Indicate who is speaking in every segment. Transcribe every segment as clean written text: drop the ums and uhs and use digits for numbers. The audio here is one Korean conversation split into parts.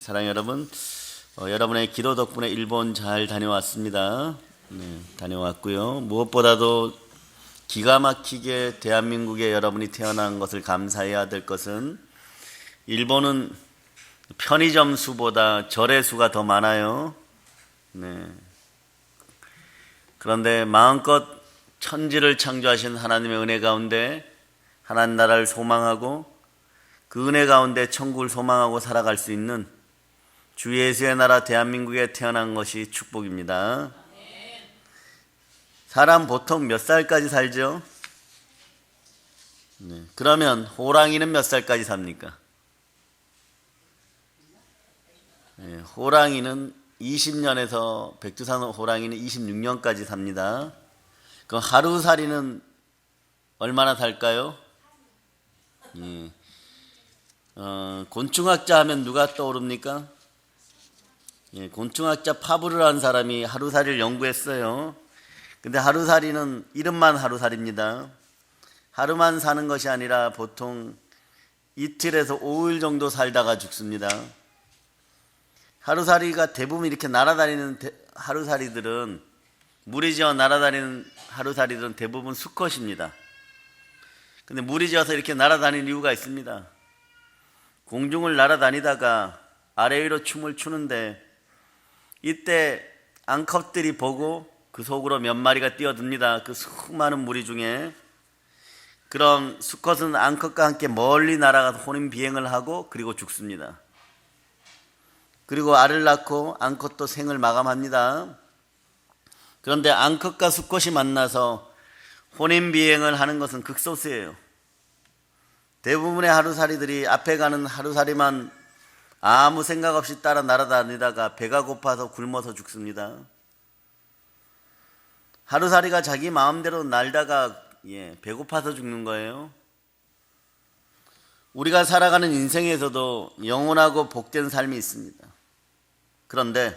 Speaker 1: 사랑하는 여러분, 여러분의 기도 덕분에 일본 잘 다녀왔습니다. 다녀왔고요. 무엇보다도 기가 막히게 대한민국에 여러분이 태어난 것을 감사해야 될 것은 일본은 편의점 수보다 절의 수가 더 많아요. 그런데 마음껏 천지를 창조하신 하나님의 은혜 가운데 하나님 나라를 소망하고 그 은혜 가운데 천국을 소망하고 살아갈 수 있는 주 예수의 나라 대한민국에 태어난 것이 축복입니다. 사람 보통 몇 살까지 살죠? 그러면 호랑이는 몇 살까지 삽니까? 호랑이는 20년에서 백두산 호랑이는 26년까지 삽니다. 그럼 하루살이는 얼마나 살까요? 곤충학자 하면 누가 떠오릅니까? 곤충학자 파브르라는 사람이 하루살이를 연구했어요. 근데 하루살이는 이름만 하루살이입니다. 하루만 사는 것이 아니라 보통 이틀에서 5일 정도 살다가 죽습니다. 하루살이가 대부분 이렇게 날아다니는 하루살이들은 무리지어 날아다니는 하루살이들은 대부분 수컷입니다. 근데 무리지어서 이렇게 날아다니는 이유가 있습니다. 공중을 날아다니다가 아래 위로 춤을 추는데 이때 암컷들이 보고 그 속으로 몇 마리가 뛰어듭니다. 그 수많은 무리 중에. 그럼 수컷은 암컷과 함께 멀리 날아가서 혼인 비행을 하고 그리고 죽습니다. 그리고 알을 낳고 암컷도 생을 마감합니다. 그런데 암컷과 수컷이 만나서 혼인 비행을 하는 것은 극소수예요. 대부분의 하루살이들이 앞에 가는 하루살이만 아무 생각 없이 따라 날아다니다가 배가 고파서 굶어서 죽습니다. 하루살이가 자기 마음대로 날다가 배고파서 죽는 거예요. 우리가 살아가는 인생에서도 영원하고 복된 삶이 있습니다. 그런데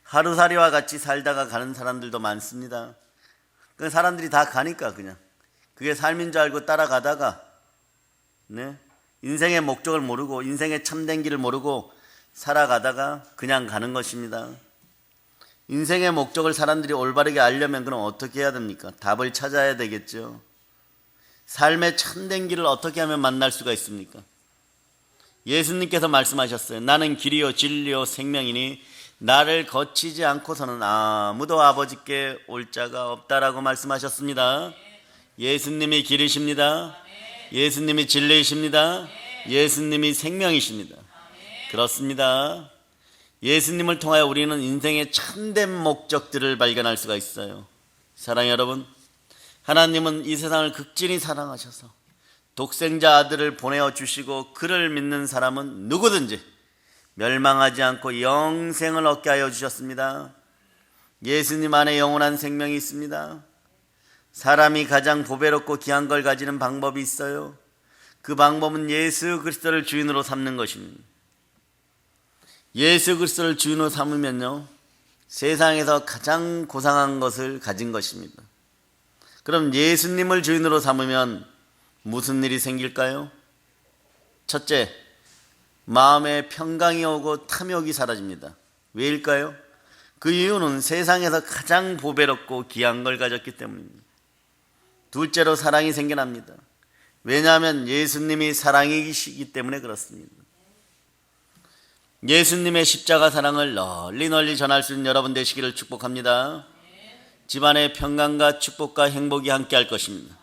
Speaker 1: 하루살이와 같이 살다가 가는 사람들도 많습니다. 그 사람들이 다 가니까 그냥 그게 삶인 줄 알고 따라가다가 인생의 목적을 모르고 인생의 참된 길을 모르고 살아가다가 그냥 가는 것입니다. 인생의 목적을 사람들이 올바르게 알려면 그럼 어떻게 해야 됩니까? 답을 찾아야 되겠죠. 삶의 참된 길을 어떻게 하면 만날 수가 있습니까? 예수님께서 말씀하셨어요. 나는 길이요 진리요 생명이니 나를 거치지 않고서는 아무도 아버지께 올 자가 없다라고 말씀하셨습니다. 예수님이 길이십니다. 예수님이 진리이십니다. 예수님이 생명이십니다. 그렇습니다. 예수님을 통하여 우리는 인생의 참된 목적들을 발견할 수가 있어요. 사랑하는 여러분, 하나님은 이 세상을 극진히 사랑하셔서 독생자 아들을 보내어 주시고 그를 믿는 사람은 누구든지 멸망하지 않고 영생을 얻게 하여 주셨습니다. 예수님 안에 영원한 생명이 있습니다. 사람이 가장 보배롭고 귀한 걸 가지는 방법이 있어요. 그 방법은 예수 그리스도를 주인으로 삼는 것입니다. 예수 그리스도를 주인으로 삼으면요, 세상에서 가장 고상한 것을 가진 것입니다. 그럼 예수님을 주인으로 삼으면 무슨 일이 생길까요? 첫째, 마음에 평강이 오고 탐욕이 사라집니다. 왜일까요? 그 이유는 세상에서 가장 보배롭고 귀한 걸 가졌기 때문입니다. 둘째로 사랑이 생겨납니다. 왜냐하면 예수님이 사랑이시기 때문에 그렇습니다. 예수님의 십자가 사랑을 널리 전할 수 있는 여러분 되시기를 축복합니다. 집안에 평강과 축복과 행복이 함께 할 것입니다.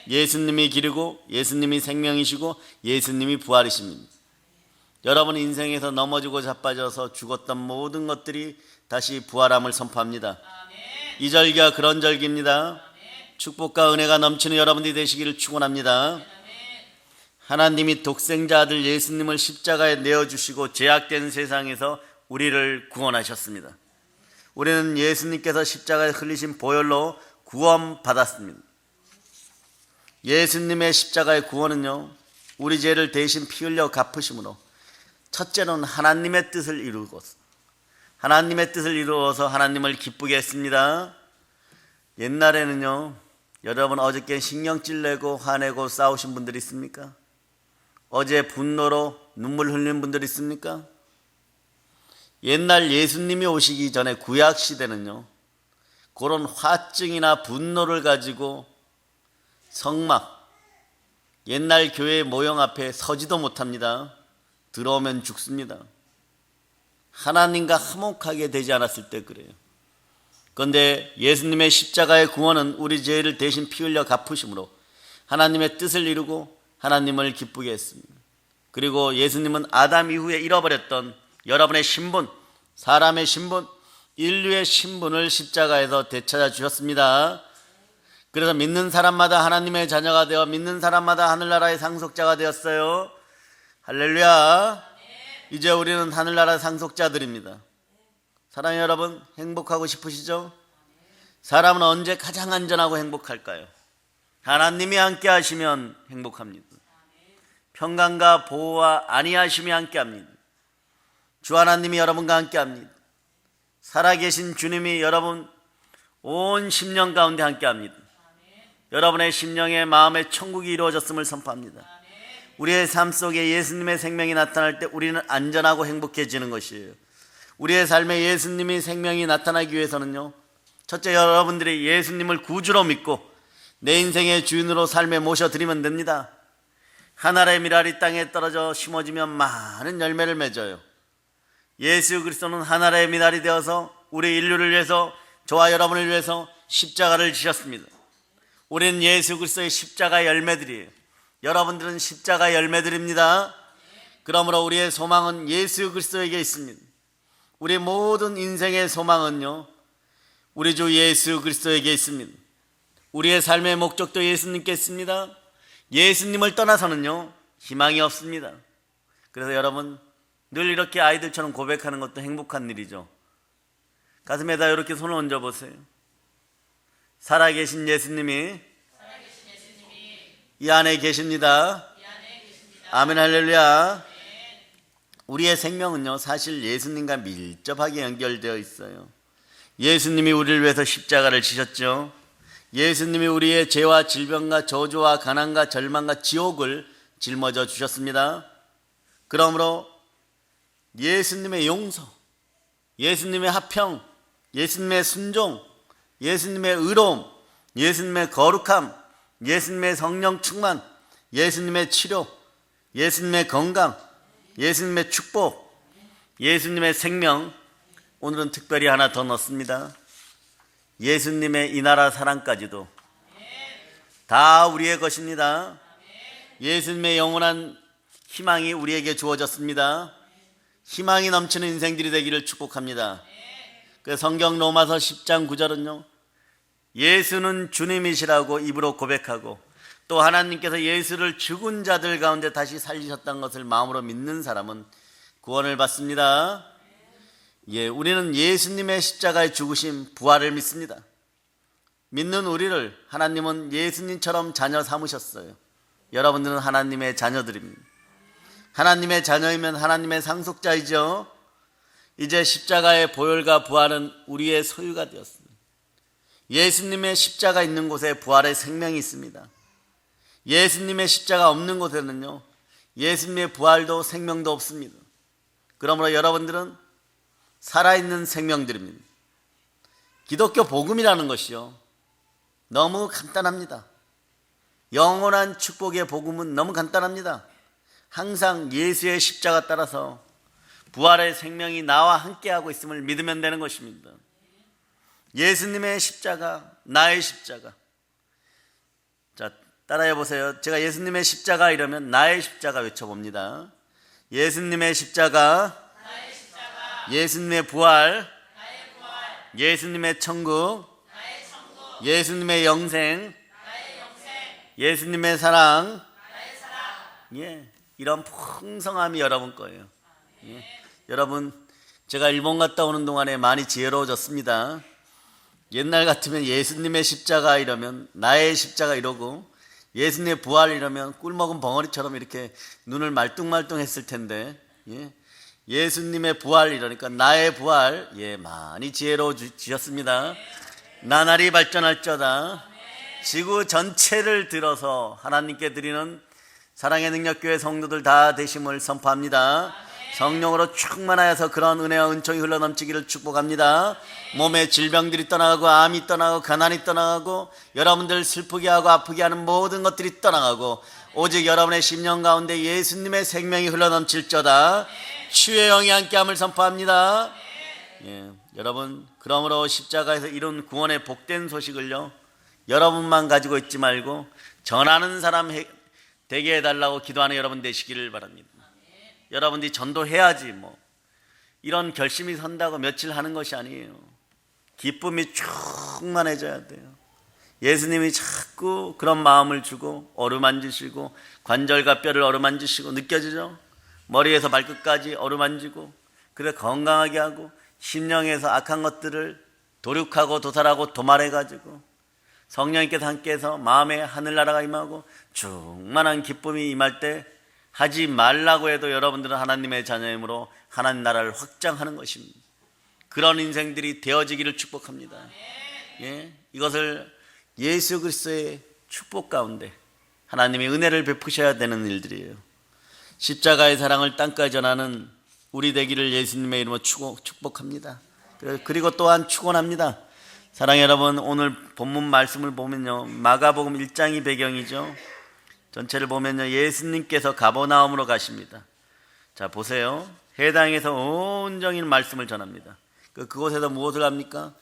Speaker 1: 예수님이 길이고 예수님이 생명이시고 예수님이 부활이십니다. 여러분 인생에서 넘어지고 자빠져서 죽었던 모든 것들이 다시 부활함을 선포합니다. 이 절기가 그런 절기입니다. 축복과 은혜가 넘치는 여러분들이 되시기를 축원합니다. 하나님이 독생자 아들 예수님을 십자가에 내어주시고 죄악된 세상에서 우리를 구원하셨습니다. 우리는 예수님께서 십자가에 흘리신 보혈로 구원받았습니다. 예수님의 십자가의 구원은요, 우리 죄를 대신 피 흘려 갚으심으로 첫째로는 하나님의 뜻을 이루어서 하나님을 기쁘게 했습니다. 옛날에는요, 여러분 어저께 신경질 내고 화내고 싸우신 분들 있습니까? 어제 분노로 눈물 흘리는 분들 있습니까? 옛날 예수님이 오시기 전에 구약 시대는요, 그런 화증이나 분노를 가지고 성막, 옛날 교회 모형 앞에 서지도 못합니다. 들어오면 죽습니다. 하나님과 화목하게 되지 않았을 때 그래요. 그런데 예수님의 십자가의 구원은 우리 죄를 대신 피 흘려 갚으심으로 하나님의 뜻을 이루고 하나님을 기쁘게 했습니다. 그리고 예수님은 아담 이후에 잃어버렸던 여러분의 신분, 사람의 신분, 인류의 신분을 십자가에서 되찾아 주셨습니다. 그래서 믿는 사람마다 하나님의 자녀가 되어 믿는 사람마다 하늘나라의 상속자가 되었어요. 할렐루야. 이제 우리는 하늘나라 상속자들입니다. 사랑하는 여러분, 행복하고 싶으시죠? 사람은 언제 가장 안전하고 행복할까요? 하나님이 함께 하시면 행복합니다. 평강과 보호와 안위하심이 함께 합니다. 주 하나님이 여러분과 함께 합니다. 살아계신 주님이 여러분 온 심령 가운데 함께 합니다. 여러분의 심령의 마음의 천국이 이루어졌음을 선포합니다. 우리의 삶 속에 예수님의 생명이 나타날 때 우리는 안전하고 행복해지는 것이에요. 우리의 삶에 예수님이 생명이 나타나기 위해서는요, 첫째, 여러분들이 예수님을 구주로 믿고 내 인생의 주인으로 삶에 모셔드리면 됩니다. 하늘의 미랄이 땅에 떨어져 심어지면 많은 열매를 맺어요. 예수 그리스도는 하늘의 미랄이 되어서 우리 인류를 위해서, 저와 여러분을 위해서 십자가를 지셨습니다. 우리는 예수 그리스도의 십자가 열매들이에요. 여러분들은 십자가 열매들입니다. 그러므로 우리의 소망은 예수 그리스도에게 있습니다. 우리 모든 인생의 소망은요, 우리 주 예수 그리스도에게 있습니다. 우리의 삶의 목적도 예수님께 있습니다. 예수님을 떠나서는요, 희망이 없습니다. 그래서 여러분, 늘 이렇게 아이들처럼 고백하는 것도 행복한 일이죠. 가슴에다 이렇게 손을 얹어보세요. 살아계신 예수님이 이 안에 계십니다. 아멘, 할렐루야. 우리의 생명은요, 사실 예수님과 밀접하게 연결되어 있어요. 예수님이 우리를 위해서 십자가를 지셨죠. 예수님이 우리의 죄와 질병과 저주와 가난과 절망과 지옥을 짊어져 주셨습니다. 그러므로 예수님의 용서, 예수님의 화평, 예수님의 순종, 예수님의 의로움, 예수님의 거룩함, 예수님의 성령 충만, 예수님의 치료, 예수님의 건강, 예수님의 축복, 예수님의 생명, 오늘은 특별히 하나 더 넣습니다. 예수님의 이 나라 사랑까지도 다 우리의 것입니다. 예수님의 영원한 희망이 우리에게 주어졌습니다. 희망이 넘치는 인생들이 되기를 축복합니다. 그 성경 로마서 10장 9절은요, 예수는 주님이시라고 입으로 고백하고 또 하나님께서 예수를 죽은 자들 가운데 다시 살리셨다는 것을 마음으로 믿는 사람은 구원을 받습니다. 우리는 예수님의 십자가의 죽으심, 부활을 믿습니다. 믿는 우리를 하나님은 예수님처럼 자녀 삼으셨어요. 여러분들은 하나님의 자녀들입니다. 하나님의 자녀이면 하나님의 상속자이죠. 이제 십자가의 보혈과 부활은 우리의 소유가 되었습니다. 예수님의 십자가 있는 곳에 부활의 생명이 있습니다. 예수님의 십자가 없는 곳에는요, 예수님의 부활도 생명도 없습니다. 그러므로 여러분들은 살아있는 생명들입니다. 기독교 복음이라는 것이요, 너무 간단합니다. 영원한 축복의 복음은 너무 간단합니다. 항상 예수의 십자가 따라서 부활의 생명이 나와 함께하고 있음을 믿으면 되는 것입니다. 예수님의 십자가, 나의 십자가. 자, 따라해 보세요. 제가 예수님의 십자가 이러면 나의 십자가 외쳐봅니다. 예수님의 십자가, 나의 십자가. 예수님의 부활, 나의 부활. 예수님의 천국, 나의 천국. 예수님의 영생, 나의 영생. 예수님의 사랑, 나의 사랑. 이런 풍성함이 여러분 거예요. 여러분, 제가 일본 갔다 오는 동안에 많이 지혜로워졌습니다. 옛날 같으면 예수님의 십자가 이러면 나의 십자가 이러고, 예수님의 부활 이러면 꿀먹은 벙어리처럼 이렇게 눈을 말뚱말뚱 했을 텐데, 예수님의 부활 이러니까 나의 부활, 많이 지혜로워지셨습니다. 나날이 발전할저다. 지구 전체를 들어서 하나님께 드리는 사랑의 능력교회 성도들 다 되심을 선포합니다. 성령으로 충만하여서 그런 은혜와 은총이 흘러넘치기를 축복합니다. 몸의 질병들이 떠나가고 암이 떠나가고 가난이 떠나가고 여러분들 슬프게 하고 아프게 하는 모든 것들이 떠나가고 오직 여러분의 심령 가운데 예수님의 생명이 흘러넘칠저다. 치유의 영이 함께함을 선포합니다. 여러분, 그러므로 십자가에서 이룬 구원의 복된 소식을요, 여러분만 가지고 있지 말고 전하는 사람 되게 해달라고 기도하는 여러분 되시기를 바랍니다. 여러분들이 전도해야지 뭐 이런 결심이 선다고 며칠 하는 것이 아니에요. 기쁨이 충만해져야 돼요. 예수님이 자꾸 그런 마음을 주고 어루만지시고 관절과 뼈를 어루만지시고, 느껴지죠? 머리에서 발끝까지 어루만지고, 그래 건강하게 하고 심령에서 악한 것들을 도륙하고 도살하고 도말해가지고 성령님께서 함께해서 마음에 하늘나라가 임하고 충만한 기쁨이 임할 때 하지 말라고 해도 여러분들은 하나님의 자녀이므로 하나님 나라를 확장하는 것입니다. 그런 인생들이 되어지기를 축복합니다. 이것을 예수 그리스도의 축복 가운데 하나님이 은혜를 베푸셔야 되는 일들이에요. 십자가의 사랑을 땅까지 전하는 우리 되기를 예수님의 이름으로 축복합니다. 그리고 또한 축원합니다. 사랑의 여러분, 오늘 본문 말씀을 보면요, 마가복음 1장이 배경이죠. 전체를 보면요, 예수님께서 가버나움으로 가십니다. 자, 보세요. 해당에서 온종일 말씀을 전합니다. 그곳에서 무엇을 합니까?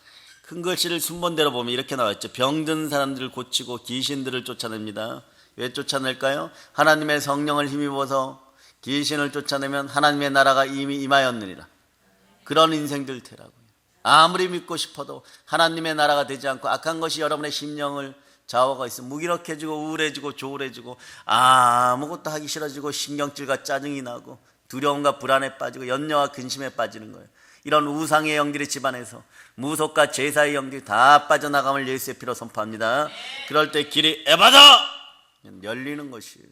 Speaker 1: 큰 글씨를 순번대로 보면 이렇게 나와있죠. 병든 사람들을 고치고 귀신들을 쫓아냅니다. 왜 쫓아낼까요? 하나님의 성령을 힘입어서 귀신을 쫓아내면 하나님의 나라가 이미 임하였느니라. 그런 인생들 되라고요. 아무리 믿고 싶어도 하나님의 나라가 되지 않고 악한 것이 여러분의 심령을 좌우하고 있어 무기력해지고 우울해지고 조울해지고 아무것도 하기 싫어지고 신경질과 짜증이 나고 두려움과 불안에 빠지고 염려와 근심에 빠지는 거예요. 이런 우상의 영들이 집안에서 무속과 제사의 영들이 다 빠져나감을 예수의 피로 선포합니다. 그럴 때 길이 에바다! 열리는 것이에요.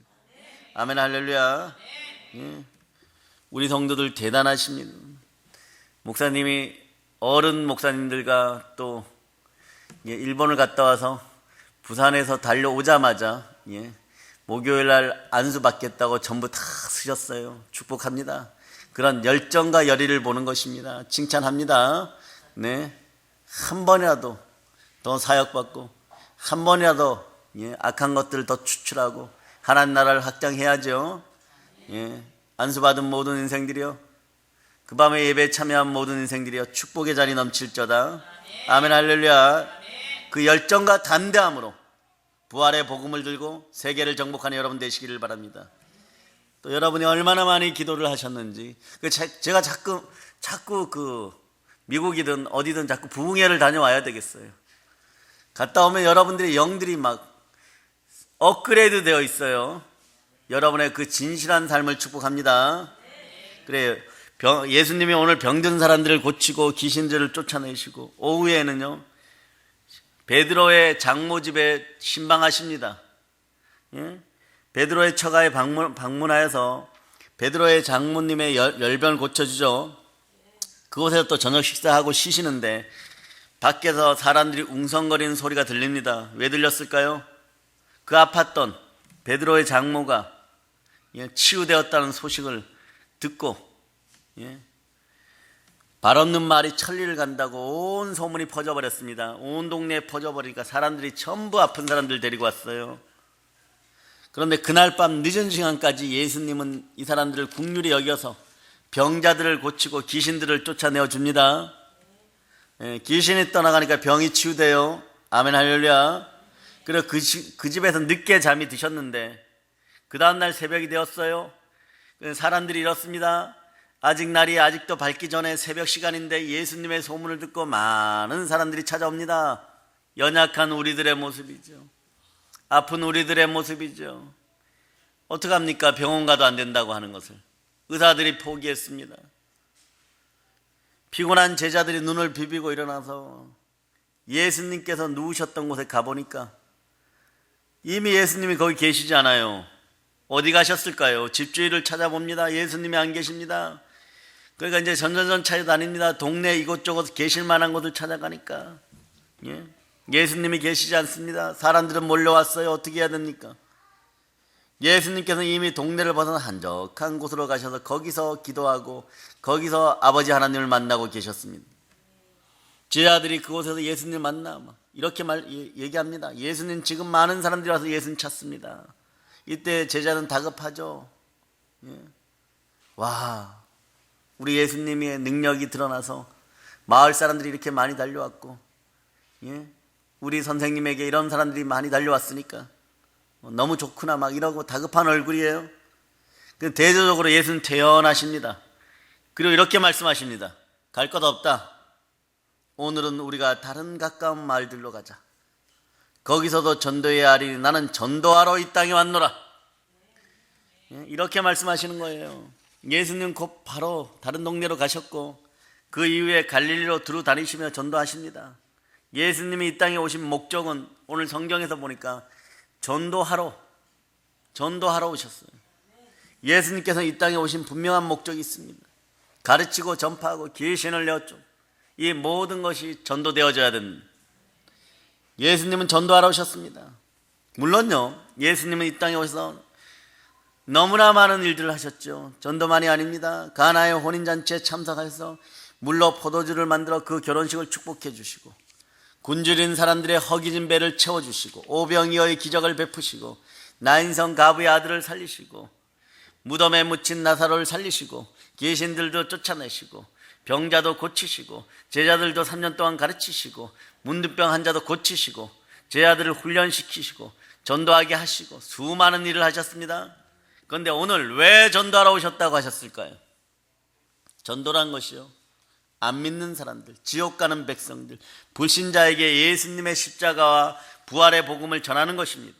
Speaker 1: 아멘, 할렐루야. 우리 성도들 대단하십니다. 목사님이 어른 목사님들과 또 일본을 갔다 와서 부산에서 달려오자마자 목요일 날 안수 받겠다고 전부 다 쓰셨어요. 축복합니다. 그런 열정과 열의를 보는 것입니다. 칭찬합니다. 한 번이라도 더 사역받고 한 번이라도 악한 것들을 더 추출하고 하나님 나라를 확장해야죠. 안수 받은 모든 인생들이요, 그 밤에 예배에 참여한 모든 인생들이요, 축복의 자리 넘칠저다. 아멘, 할렐루야. 그 열정과 담대함으로 부활의 복음을 들고 세계를 정복하는 여러분 되시기를 바랍니다. 또 여러분이 얼마나 많이 기도를 하셨는지, 제가 자꾸 미국이든 어디든 자꾸 부흥회를 다녀와야 되겠어요. 갔다 오면 여러분들의 영들이 막 업그레이드 되어 있어요. 여러분의 그 진실한 삶을 축복합니다. 그래요. 예수님이 오늘 병든 사람들을 고치고 귀신들을 쫓아내시고 오후에는요, 베드로의 장모 집에 신방하십니다. 베드로의 처가에 방문하여서 베드로의 장모님의 열병을 고쳐주죠. 그곳에서 또 저녁 식사하고 쉬시는데 밖에서 사람들이 웅성거리는 소리가 들립니다. 왜 들렸을까요? 그 아팠던 베드로의 장모가 치유되었다는 소식을 듣고 발 없는 말이 천리를 간다고 온 소문이 퍼져버렸습니다. 온 동네에 퍼져버리니까 사람들이 전부 아픈 사람들 데리고 왔어요. 그런데 그날 밤 늦은 시간까지 예수님은 이 사람들을 긍휼히 여겨서 병자들을 고치고 귀신들을 쫓아내어 줍니다. 귀신이 떠나가니까 병이 치유돼요. 아멘, 할렐루야. 그리고 그 집에서 늦게 잠이 드셨는데 그 다음날 새벽이 되었어요. 사람들이 이렇습니다. 날이 아직도 밝기 전에 새벽 시간인데 예수님의 소문을 듣고 많은 사람들이 찾아옵니다. 연약한 우리들의 모습이죠. 아픈 우리들의 모습이죠. 어떡합니까? 병원 가도 안 된다고 하는 것을 의사들이 포기했습니다. 피곤한 제자들이 눈을 비비고 일어나서 예수님께서 누우셨던 곳에 가보니까 이미 예수님이 거기 계시지 않아요. 어디 가셨을까요? 집주인을 찾아봅니다. 예수님이 안 계십니다. 그러니까 이제 전전전 찾아다닙니다. 동네 이곳저곳 계실 만한 곳을 찾아가니까 예수님이 계시지 않습니다. 사람들은 몰려왔어요. 어떻게 해야 됩니까? 예수님께서는 이미 동네를 벗어나 한적한 곳으로 가셔서 거기서 기도하고 거기서 아버지 하나님을 만나고 계셨습니다. 제자들이 그곳에서 예수님을 만나 이렇게 얘기합니다. 예수님, 지금 많은 사람들이 와서 예수님 찾습니다. 이때 제자는 다급하죠. 예. 와, 우리 예수님의 능력이 드러나서 마을 사람들이 이렇게 많이 달려왔고, 예? 우리 선생님에게 이런 사람들이 많이 달려왔으니까 너무 좋구나 막 이러고 다급한 얼굴이에요. 대조적으로 예수는 태연하십니다. 그리고 이렇게 말씀하십니다. 갈 것 없다. 오늘은 우리가 다른 가까운 마을들로 가자. 거기서도 전도해야 하리니 나는 전도하러 이 땅에 왔노라. 이렇게 말씀하시는 거예요. 예수님 곧 바로 다른 동네로 가셨고 그 이후에 갈릴리로 두루 다니시며 전도하십니다. 예수님이 이 땅에 오신 목적은 오늘 성경에서 보니까 전도하러 오셨어요. 예수님께서 이 땅에 오신 분명한 목적이 있습니다. 가르치고 전파하고 계시를 내었죠. 이 모든 것이 전도되어져야 됩니다. 예수님은 전도하러 오셨습니다. 물론요, 예수님은 이 땅에 오셔서 너무나 많은 일들을 하셨죠. 전도만이 아닙니다. 가나의 혼인잔치에 참석해서 물로 포도주를 만들어 그 결혼식을 축복해 주시고, 굶주린 사람들의 허기진 배를 채워주시고, 오병이어의 기적을 베푸시고, 나인성 가부의 아들을 살리시고, 무덤에 묻힌 나사로를 살리시고, 귀신들도 쫓아내시고, 병자도 고치시고, 제자들도 3년 동안 가르치시고, 문둥병 환자도 고치시고, 제자들을 훈련시키시고, 전도하게 하시고, 수많은 일을 하셨습니다. 그런데 오늘 왜 전도하러 오셨다고 하셨을까요? 전도란 것이요, 안 믿는 사람들, 지옥 가는 백성들, 불신자에게 예수님의 십자가와 부활의 복음을 전하는 것입니다.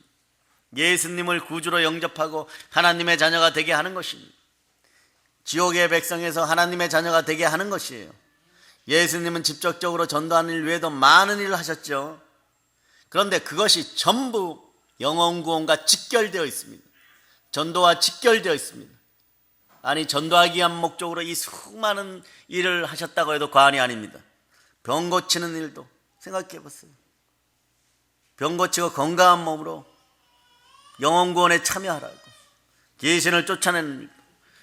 Speaker 1: 예수님을 구주로 영접하고 하나님의 자녀가 되게 하는 것입니다. 지옥의 백성에서 하나님의 자녀가 되게 하는 것이에요. 예수님은 직접적으로 전도하는 일 외에도 많은 일을 하셨죠. 그런데 그것이 전부 영혼 구원과 직결되어 있습니다. 전도와 직결되어 있습니다. 아니, 전도하기 위한 목적으로 이 수많은 일을 하셨다고 해도 과언이 아닙니다. 병 고치는 일도 생각해 보세요. 병 고치고 건강한 몸으로 영혼 구원에 참여하라고, 귀신을 쫓아내는 일도,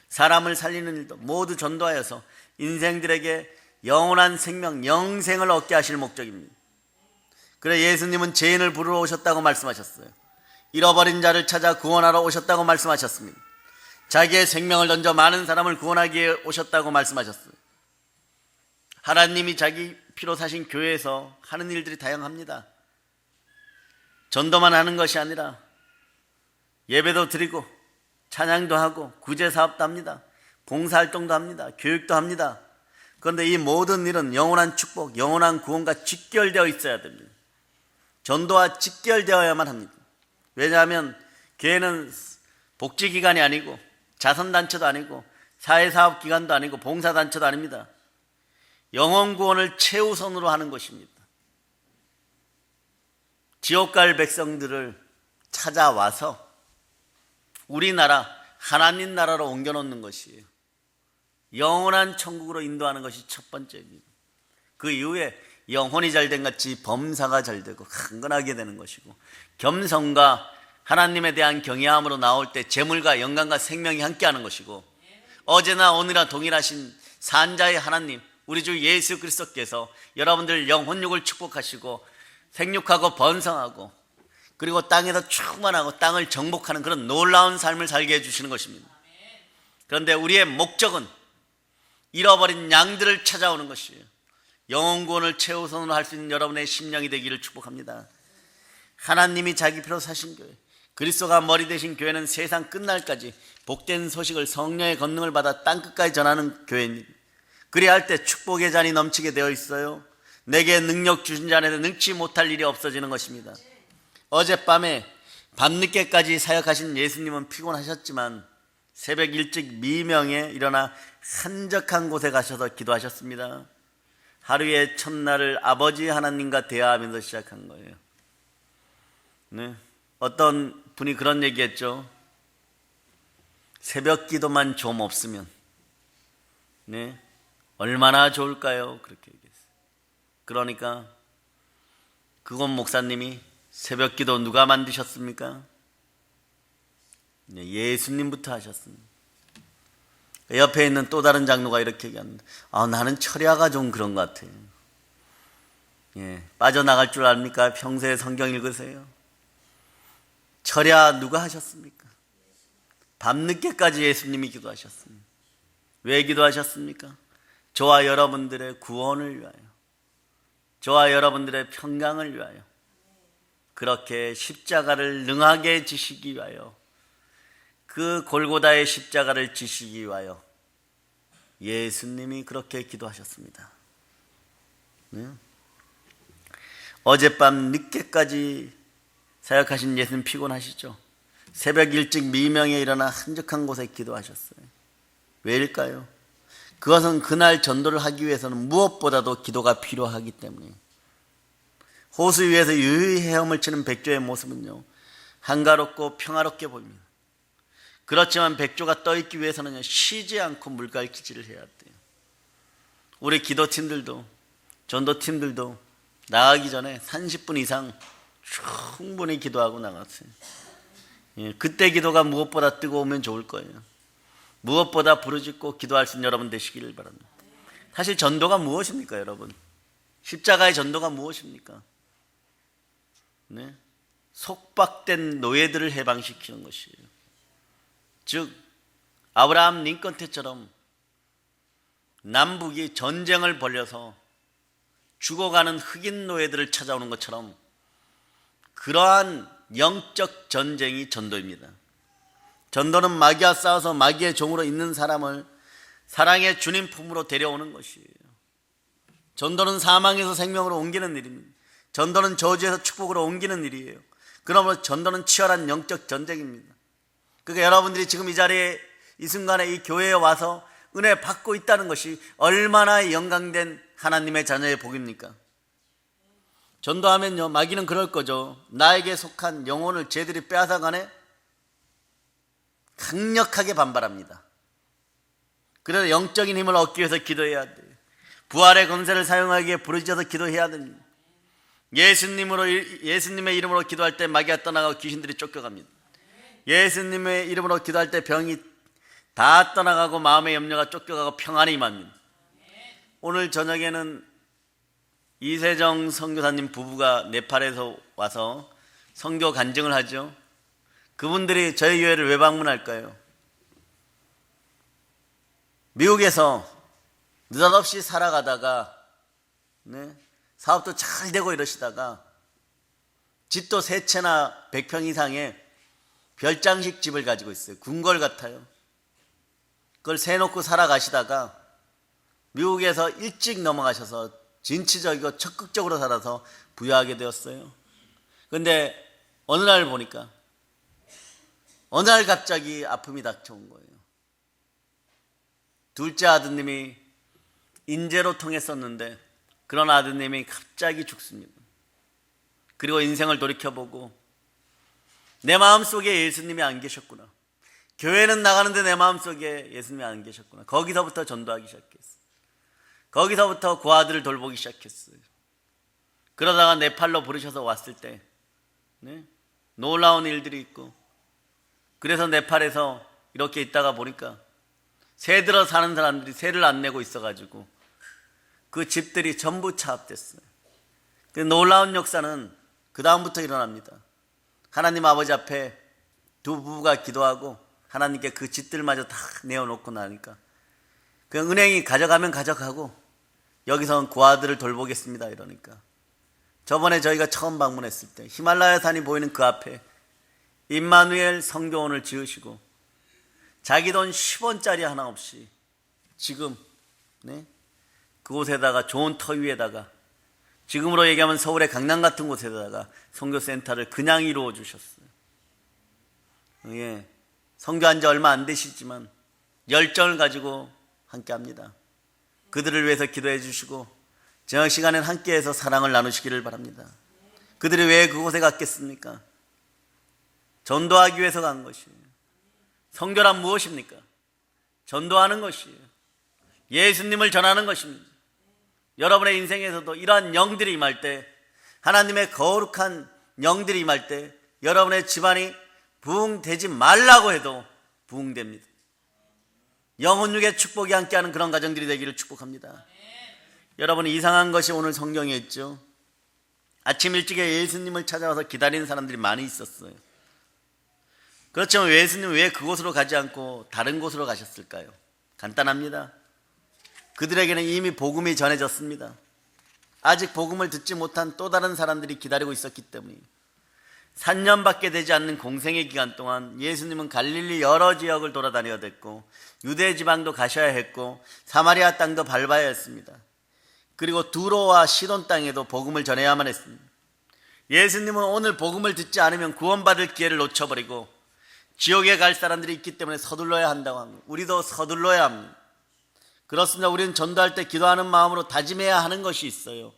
Speaker 1: 사람을 살리는 일도 모두 전도하여서 인생들에게 영원한 생명, 영생을 얻게 하실 목적입니다. 그래 예수님은 죄인을 부르러 오셨다고 말씀하셨어요. 잃어버린 자를 찾아 구원하러 오셨다고 말씀하셨습니다. 자기의 생명을 던져 많은 사람을 구원하기 위해 오셨다고 말씀하셨어요. 하나님이 자기 피로 사신 교회에서 하는 일들이 다양합니다. 전도만 하는 것이 아니라 예배도 드리고 찬양도 하고 구제사업도 합니다. 봉사활동도 합니다. 교육도 합니다. 그런데 이 모든 일은 영원한 축복, 영원한 구원과 직결되어 있어야 됩니다. 전도와 직결되어야만 합니다. 왜냐하면 교회는 복지기관이 아니고 자선단체도 아니고 사회사업기관도 아니고 봉사단체도 아닙니다. 영혼 구원을 최우선으로 하는 것입니다. 지옥 갈 백성들을 찾아와서 우리나라, 하나님 나라로 옮겨놓는 것이에요. 영원한 천국으로 인도하는 것이 첫 번째입니다. 그 이후에 영혼이 잘된 같이 범사가 잘되고 강건하게 되는 것이고, 겸손과 하나님에 대한 경외함으로 나올 때 재물과 영광과 생명이 함께하는 것이고, 어제나 오늘이나 동일하신 산자의 하나님 우리 주 예수 그리스도께서 여러분들 영혼육을 축복하시고 생육하고 번성하고 그리고 땅에서 충만하고 땅을 정복하는 그런 놀라운 삶을 살게 해주시는 것입니다. 그런데 우리의 목적은 잃어버린 양들을 찾아오는 것이에요. 영혼 구원을 최우선으로 할 수 있는 여러분의 심령이 되기를 축복합니다. 하나님이 자기 피로 사신 교회, 그리스도가 머리 되신 교회는 세상 끝날까지 복된 소식을 성령의 권능을 받아 땅끝까지 전하는 교회입니다. 그래야 할 때 축복의 잔이 넘치게 되어 있어요. 내게 능력 주신 자한테 능치 못할 일이 없어지는 것입니다. 어젯밤에 밤늦게까지 사역하신 예수님은 피곤하셨지만 새벽 일찍 미명에 일어나 한적한 곳에 가셔서 기도하셨습니다. 하루의 첫날을 아버지 하나님과 대화하면서 시작한 거예요. 네. 어떤 분이 그런 얘기했죠. 새벽 기도만 좀 없으면 네, 얼마나 좋을까요? 그렇게 얘기했어요. 그러니까 그건 목사님이 새벽 기도 누가 만드셨습니까? 예수님부터 하셨습니다. 옆에 있는 또 다른 장로가 이렇게 얘기합니다. 나는 철야가 좀 그런 것 같아요. 빠져나갈 줄 압니까? 평소에 성경 읽으세요. 철야 누가 하셨습니까? 밤늦게까지 예수님이 기도하셨습니다. 왜 기도하셨습니까? 저와 여러분들의 구원을 위하여, 저와 여러분들의 평강을 위하여, 그렇게 십자가를 능하게 지시기 위하여, 그 골고다의 십자가를 지시기 위하여 예수님이 그렇게 기도하셨습니다. 네? 어젯밤 늦게까지 사역하신 예수님 피곤하시죠? 새벽 일찍 미명에 일어나 한적한 곳에 기도하셨어요. 왜일까요? 그것은 그날 전도를 하기 위해서는 무엇보다도 기도가 필요하기 때문에. 호수 위에서 유유히 헤엄을 치는 백조의 모습은요, 한가롭고 평화롭게 보입니다. 그렇지만 백조가 떠있기 위해서는 쉬지 않고 물갈퀴질을 해야 돼요. 우리 기도팀들도, 전도팀들도 나가기 전에 30분 이상 충분히 기도하고 나갔어요. 그때 기도가 무엇보다 뜨거우면 좋을 거예요. 무엇보다 부르짖고 기도할 수 있는 여러분 되시기를 바랍니다. 사실 전도가 무엇입니까, 여러분? 십자가의 전도가 무엇입니까? 네? 속박된 노예들을 해방시키는 것이에요. 즉 아브라함 링컨 때처럼 남북이 전쟁을 벌여서 죽어가는 흑인 노예들을 찾아오는 것처럼 그러한 영적 전쟁이 전도입니다. 전도는 마귀와 싸워서 마귀의 종으로 있는 사람을 사랑의 주님 품으로 데려오는 것이에요. 전도는 사망에서 생명으로 옮기는 일입니다. 전도는 저주에서 축복으로 옮기는 일이에요. 그러므로 전도는 치열한 영적 전쟁입니다. 그러니까 여러분들이 지금 이 자리에 이 순간에 이 교회에 와서 은혜 받고 있다는 것이 얼마나 영광된 하나님의 자녀의 복입니까? 전도하면요, 마귀는 그럴 거죠. 나에게 속한 영혼을 쟤들이 빼앗아가네? 강력하게 반발합니다. 그래서 영적인 힘을 얻기 위해서 기도해야 돼요. 부활의 권세를 사용하기에 부르짖어서 기도해야 됩니다. 예수님의 이름으로 기도할 때 마귀가 떠나가고 귀신들이 쫓겨갑니다. 예수님의 이름으로 기도할 때 병이 다 떠나가고 마음의 염려가 쫓겨가고 평안이 임합니다. 오늘 저녁에는 이세정 선교사님 부부가 네팔에서 와서 선교 간증을 하죠. 그분들이 저희 교회를 왜 방문할까요? 미국에서 느닷없이 살아가다가 사업도 잘 되고 이러시다가 집도 3채나 100평 이상의 별장식 집을 가지고 있어요. 궁궐 같아요. 그걸 세놓고 살아가시다가 미국에서 일찍 넘어가셔서 진취적이고 적극적으로 살아서 부유하게 되었어요. 그런데 어느 날 보니까 어느 날 갑자기 아픔이 닥쳐온 거예요. 둘째 아드님이 인재로 통했었는데 그런 아드님이 갑자기 죽습니다. 그리고 인생을 돌이켜보고 내 마음속에 예수님이 안 계셨구나. 교회는 나가는데 내 마음속에 예수님이 안 계셨구나. 거기서부터 전도하기 시작했어요. 거기서부터 그 아들을 돌보기 시작했어요. 그러다가 네팔로 부르셔서 왔을 때 놀라운 일들이 있고, 그래서 네팔에서 이렇게 있다가 보니까 새 들어 사는 사람들이 세를 안 내고 있어가지고 그 집들이 전부 차압됐어요. 그 놀라운 역사는 그 다음부터 일어납니다. 하나님 아버지 앞에 두 부부가 기도하고 하나님께 그 집들마저 다 내어놓고 나니까 그 은행이 가져가면 가져가고 여기서는 그 아들을 돌보겠습니다 이러니까, 저번에 저희가 처음 방문했을 때 히말라야 산이 보이는 그 앞에 임마누엘 성교원을 지으시고 자기 돈 10원짜리 하나 없이 지금 그곳에다가 좋은 터 위에다가, 지금으로 얘기하면 서울의 강남 같은 곳에다가 선교센터를 그냥 이루어 주셨어요. 예, 선교한 지 얼마 안 되시지만 열정을 가지고 함께합니다. 그들을 위해서 기도해 주시고 저녁 시간엔 함께해서 사랑을 나누시기를 바랍니다. 그들이 왜 그곳에 갔겠습니까? 전도하기 위해서 간 것이에요. 선교란 무엇입니까? 전도하는 것이에요. 예수님을 전하는 것입니다. 여러분의 인생에서도 이러한 영들이 임할 때, 하나님의 거룩한 영들이 임할 때 여러분의 집안이 부흥되지 말라고 해도 부흥됩니다. 영혼육의 축복이 함께하는 그런 가정들이 되기를 축복합니다. 여러분, 이상한 것이 오늘 성경에 있죠. 아침 일찍에 예수님을 찾아와서 기다리는 사람들이 많이 있었어요. 그렇지만 예수님은 왜 그곳으로 가지 않고 다른 곳으로 가셨을까요? 간단합니다. 그들에게는 이미 복음이 전해졌습니다. 아직 복음을 듣지 못한 또 다른 사람들이 기다리고 있었기 때문이에요. 3년밖에 되지 않는 공생의 기간 동안 예수님은 갈릴리 여러 지역을 돌아다녀야 됐고, 유대 지방도 가셔야 했고, 사마리아 땅도 밟아야 했습니다. 그리고 두로와 시돈 땅에도 복음을 전해야만 했습니다. 예수님은 오늘 복음을 듣지 않으면 구원받을 기회를 놓쳐버리고 지옥에 갈 사람들이 있기 때문에 서둘러야 한다고 합니다. 우리도 서둘러야 합니다. 그렇습니다. 우리는 전도할 때 기도하는 마음으로 다짐해야 하는 것이 있어요.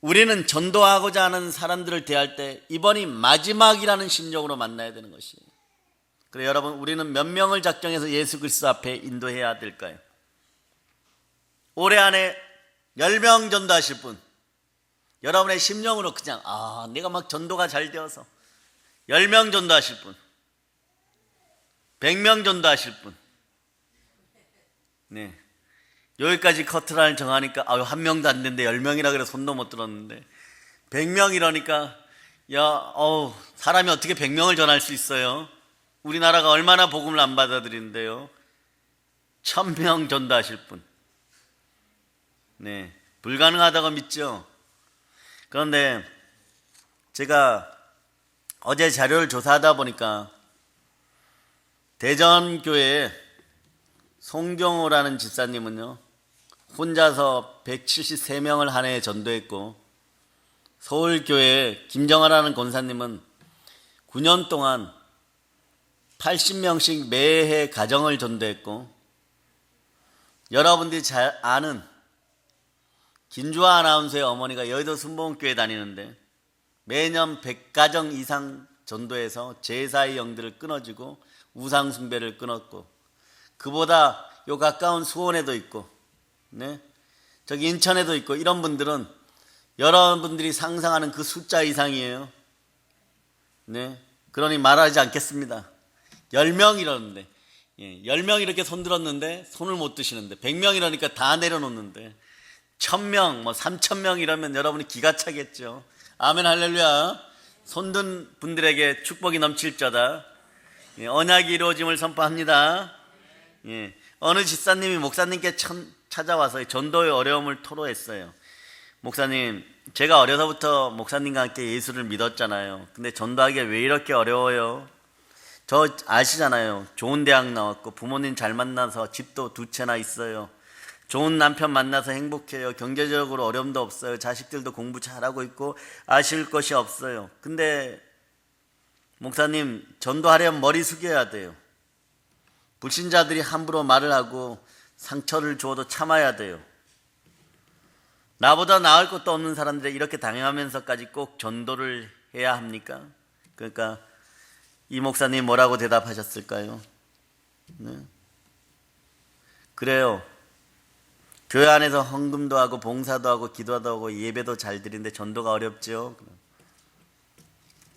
Speaker 1: 우리는 전도하고자 하는 사람들을 대할 때 이번이 마지막이라는 심정으로 만나야 되는 것이에요. 그래, 여러분, 우리는 몇 명을 작정해서 예수 그리스도 앞에 인도해야 될까요? 올해 안에 10명 전도하실 분, 여러분의 심령으로 그냥 내가 막 전도가 잘 되어서 10명 전도하실 분, 100명 전도하실 분. 네, 여기까지 커트라인을 정하니까 한 명도 안 되는데 10명이라 그래서 손도 못 들었는데 100명 이러니까 사람이 어떻게 100명을 전할 수 있어요? 우리나라가 얼마나 복음을 안 받아들이는데요. 1000명 전도하실 분. 네, 불가능하다고 믿죠. 그런데 제가 어제 자료를 조사하다 보니까 대전교회 송경호라는 집사님은요, 혼자서 173명을 한 해에 전도했고, 서울교회 김정아라는 권사님은 9년 동안 80명씩 매해 가정을 전도했고, 여러분들이 잘 아는 김주아 아나운서의 어머니가 여의도 순복음교회 다니는데 매년 100가정 이상 전도해서 제사의 영들을 끊어지고 우상 숭배를 끊었고, 그보다 요 가까운 수원에도 있고, 네, 저기 인천에도 있고, 이런 분들은 여러분들이 상상하는 그 숫자 이상이에요. 네, 그러니 말하지 않겠습니다. 10명 이러는데, 10명 이렇게 손 들었는데 손을 못 드시는데, 100명 이러니까 다 내려놓는데, 1000명, 3000명 이러면 여러분이 기가 차겠죠. 아멘, 할렐루야. 손든 분들에게 축복이 넘칠 자다. 언약이 이루어짐을 선포합니다. 어느 집사님이 목사님께 찾아와서 전도의 어려움을 토로했어요. 목사님, 제가 어려서부터 목사님과 함께 예수를 믿었잖아요. 근데 전도하기가 왜 이렇게 어려워요? 저 아시잖아요. 좋은 대학 나왔고 부모님 잘 만나서 집도 2채나 있어요. 좋은 남편 만나서 행복해요. 경제적으로 어려움도 없어요. 자식들도 공부 잘하고 있고 아쉬울 것이 없어요. 근데 목사님, 전도하려면 머리 숙여야 돼요. 불신자들이 함부로 말을 하고 상처를 주어도 참아야 돼요. 나보다 나을 것도 없는 사람들이 이렇게 당해하면서까지 꼭 전도를 해야 합니까? 그러니까 이 목사님 뭐라고 대답하셨을까요? 네. 그래요. 교회 안에서 헌금도 하고 봉사도 하고 기도도 하고 예배도 잘 드리는데 전도가 어렵죠.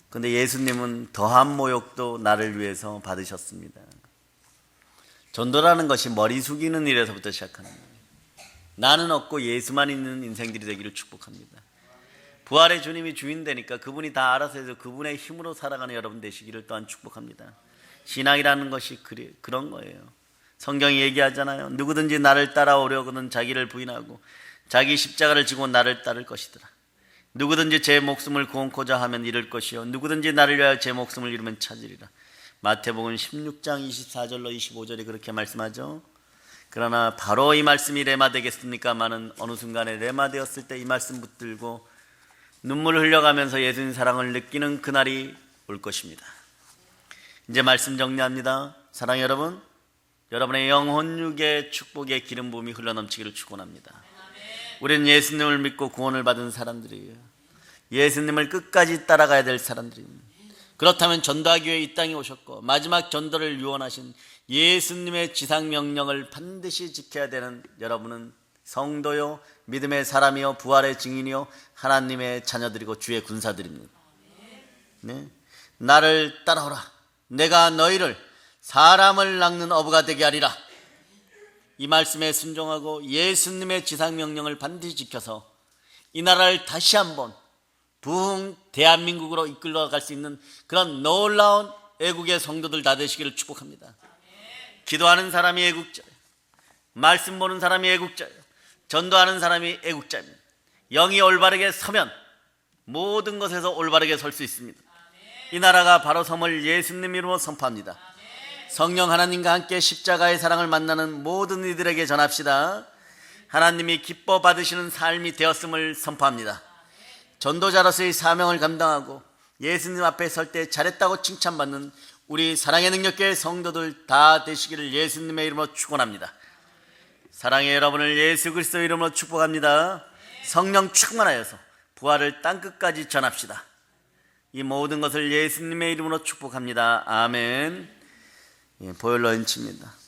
Speaker 1: 그런데 예수님은 더한 모욕도 나를 위해서 받으셨습니다. 전도라는 것이 머리 숙이는 일에서부터 시작하는 거예요. 나는 없고 예수만 있는 인생들이 되기를 축복합니다. 부활의 주님이 주인 되니까 그분이 다 알아서 해서 그분의 힘으로 살아가는 여러분 되시기를 또한 축복합니다. 신앙이라는 것이 그런 거예요. 성경이 얘기하잖아요. 누구든지 나를 따라오려고는 자기를 부인하고 자기 십자가를 지고 나를 따를 것이더라. 누구든지 제 목숨을 구원코자 하면 잃을 것이요 누구든지 나를 위하여 제 목숨을 잃으면 찾으리라. 마태복음 16장 24절로 25절이 그렇게 말씀하죠. 그러나 바로 이 말씀이 레마되겠습니까마는 어느 순간에 레마되었을 때 이 말씀 붙들고 눈물을 흘려가면서 예수님 사랑을 느끼는 그날이 올 것입니다. 이제 말씀 정리합니다. 사랑하는 여러분, 여러분의 영혼육의 축복의 기름 부음이 흘러넘치기를 축원합니다. 우리는 예수님을 믿고 구원을 받은 사람들이에요. 예수님을 끝까지 따라가야 될 사람들입니다. 그렇다면 전도하기 위해 이 땅에 오셨고 마지막 전도를 유언하신 예수님의 지상명령을 반드시 지켜야 되는 여러분은 성도요, 믿음의 사람이요, 부활의 증인이요, 하나님의 자녀들이고 주의 군사들입니다. 네? 나를 따라오라. 내가 너희를 사람을 낚는 어부가 되게 하리라. 이 말씀에 순종하고 예수님의 지상명령을 반드시 지켜서 이 나라를 다시 한번 부흥 대한민국으로 이끌어갈 수 있는 그런 놀라운 애국의 성도들 다 되시기를 축복합니다. 기도하는 사람이 애국자예요. 말씀 보는 사람이 애국자예요. 전도하는 사람이 애국자입니다. 영이 올바르게 서면 모든 것에서 올바르게 설 수 있습니다. 이 나라가 바로 섬을 예수님 이름으로 선포합니다. 성령 하나님과 함께 십자가의 사랑을 만나는 모든 이들에게 전합시다. 하나님이 기뻐 받으시는 삶이 되었음을 선포합니다. 전도자로서의 사명을 감당하고 예수님 앞에 설 때 잘했다고 칭찬받는 우리 사랑의 능력교회 성도들 다 되시기를 예수님의 이름으로 축원합니다. 사랑의 여러분을 예수 그리스도 이름으로 축복합니다. 성령 충만하여서 부활을 땅끝까지 전합시다. 이 모든 것을 예수님의 이름으로 축복합니다. 아멘. 보혈로 인칩니다.